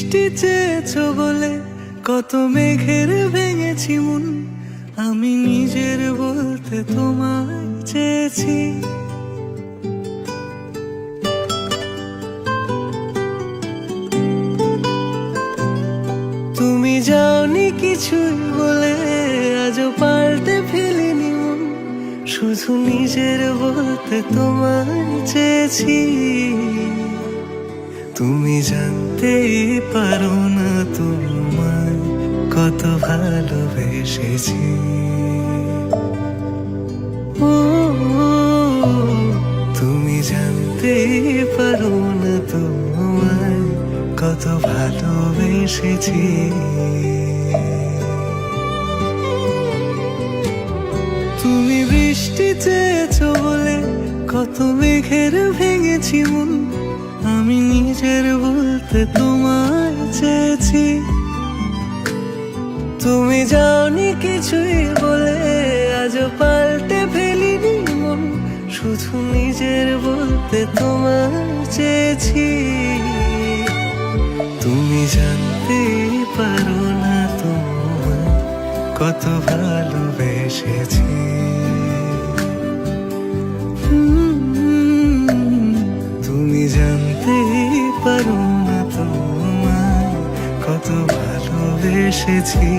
বৃষ্টি চেয়েছো বলে কত মেঘের ভেঙেছি মন, আমি নিজের বলতে তোমায় চেয়েছি। তুমি যাওনি কিছুই বলে আজও পাল্টে ফেলিনি মন, শুধু নিজের বলতে তোমায় চেয়েছি। তুমি জানতেই পারো না তোমায় কত ভালোবেসেছি। ও তুমি জানতেই পারো না তোমায় কত ভালোবেসেছি। তুমি বৃষ্টি চেয়েছো বলে কত মেঘের ভেঙেছি মন, আমি নিজের বলতে তোমায় চেয়েছি। তুমি যাওনি কিছুই বলে আজও পাল্টে ফেলিনি মন, শুধু নিজের বলতে তোমায় চেয়েছি। তুমি জানতে পারো না তোমায় কত ভালোবেসেছি। তুমি জানতে পারো না তোমায় কত ভালোবেসেছি।